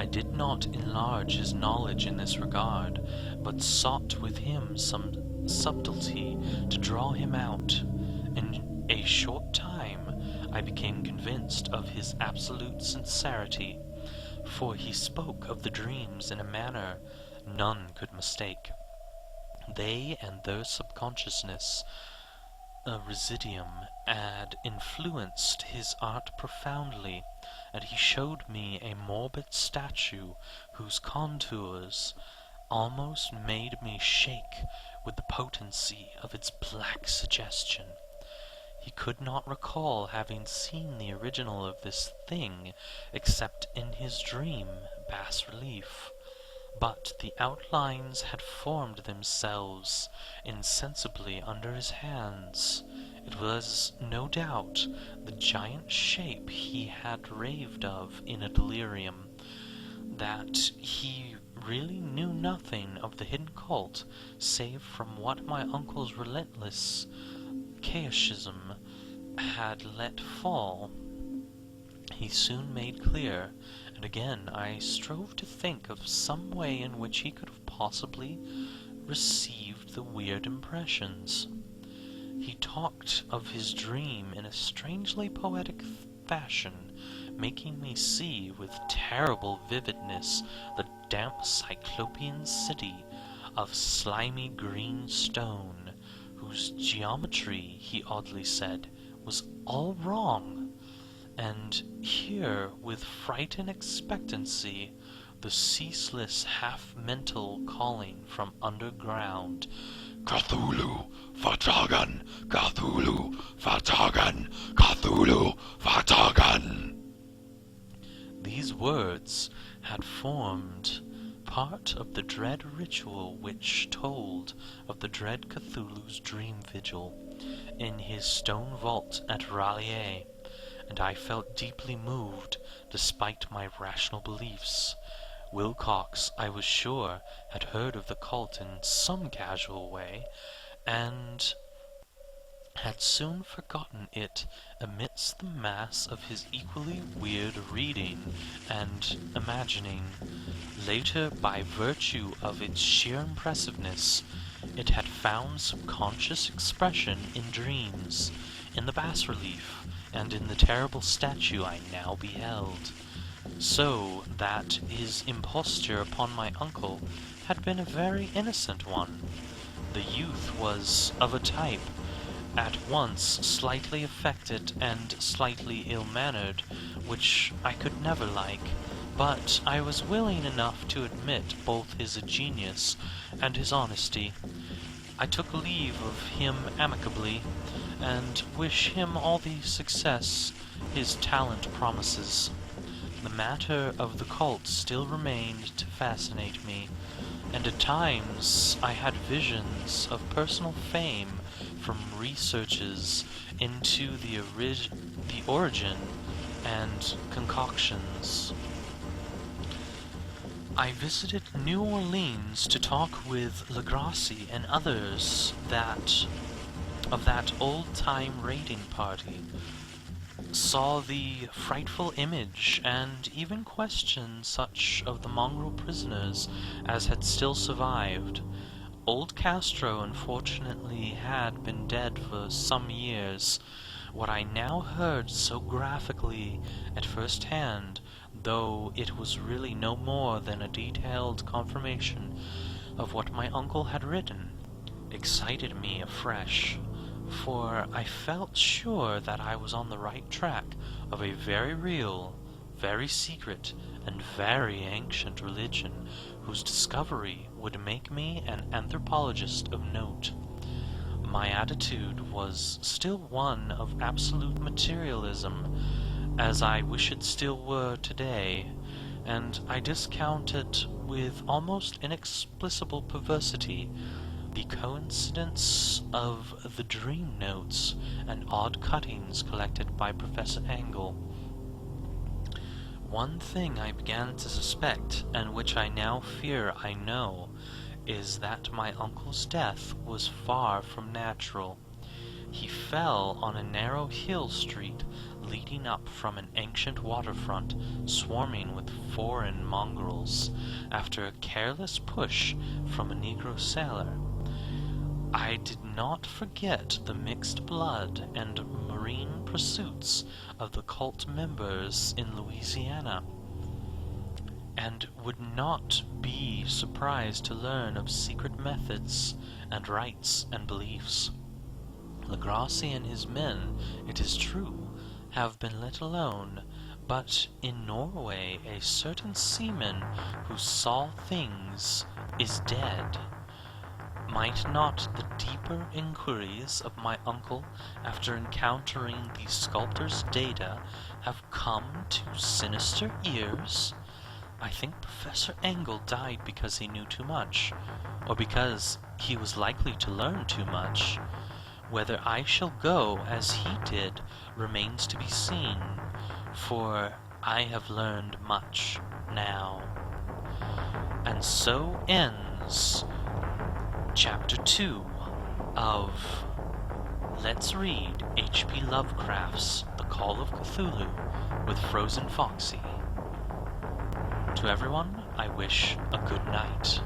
I did not enlarge his knowledge in this regard, but sought with him some subtlety to draw him out. In a short time I became convinced of his absolute sincerity, for he spoke of the dreams in a manner none could mistake. They and their subconsciousness, a residuum, had influenced his art profoundly, and he showed me a morbid statue whose contours almost made me shake with the potency of its black suggestion. He could not recall having seen the original of this thing except in his dream bas-relief, but the outlines had formed themselves insensibly under his hands. It was, no doubt, the giant shape he had raved of in a delirium. That he really knew nothing of the hidden cult, save from what my uncle's relentless catechism had let fall, he soon made clear, and again I strove to think of some way in which he could have possibly received the weird impressions. He talked of his dream in a strangely poetic fashion, making me see with terrible vividness the damp cyclopean city of slimy green stone, whose geometry, he oddly said, was all wrong, and hear with frightened expectancy the ceaseless half-mental calling from underground, "Cthulhu, vertagen! Cthulhu, vertagen! Cthulhu, vertagen!" These words had formed part of the dread ritual which told of the dread Cthulhu's dream vigil in his stone vault at R'lyeh, and I felt deeply moved despite my rational beliefs. Wilcox, I was sure, had heard of the cult in some casual way, and had soon forgotten it amidst the mass of his equally weird reading and imagining. Later, by virtue of its sheer impressiveness, it had found subconscious expression in dreams, in the bas-relief, and in the terrible statue I now beheld, so that his imposture upon my uncle had been a very innocent one. The youth was of a type at once slightly affected and slightly ill-mannered, which I could never like, but I was willing enough to admit both his genius and his honesty. I took leave of him amicably, and wish him all the success his talent promises. The matter of the cult still remained to fascinate me, and at times I had visions of personal fame from researches into the origin and concoctions. I visited New Orleans to talk with Legrasse and others of that old-time raiding party, saw the frightful image, and even questioned such of the mongrel prisoners as had still survived. Old Castro, unfortunately, had been dead for some years. What I now heard so graphically at first hand, though it was really no more than a detailed confirmation of what my uncle had written, excited me afresh, for I felt sure that I was on the right track of a very real, very secret, and very ancient religion, whose discovery would make me an anthropologist of note. My attitude was still one of absolute materialism, as I wish it still were today, and I discounted with almost inexplicable perversity the coincidence of the dream notes and odd cuttings collected by Professor Angle. One thing I began to suspect, and which I now fear I know, is that my uncle's death was far from natural. He fell on a narrow hill street leading up from an ancient waterfront swarming with foreign mongrels after a careless push from a Negro sailor. I did not forget the mixed blood and marine pursuits of the cult members in Louisiana, and would not be surprised to learn of secret methods and rites and beliefs. Legrassi and his men, it is true, have been let alone, but in Norway a certain seaman who saw things is dead. Might not the deeper inquiries of my uncle after encountering the sculptor's data have come to sinister ears? I think Professor Engel died because he knew too much, or because he was likely to learn too much. Whether I shall go as he did remains to be seen, for I have learned much now. And so ends Chapter 2 of Let's Read H.P. Lovecraft's The Call of Cthulhu with Frozen Foxy. To everyone, I wish a good night.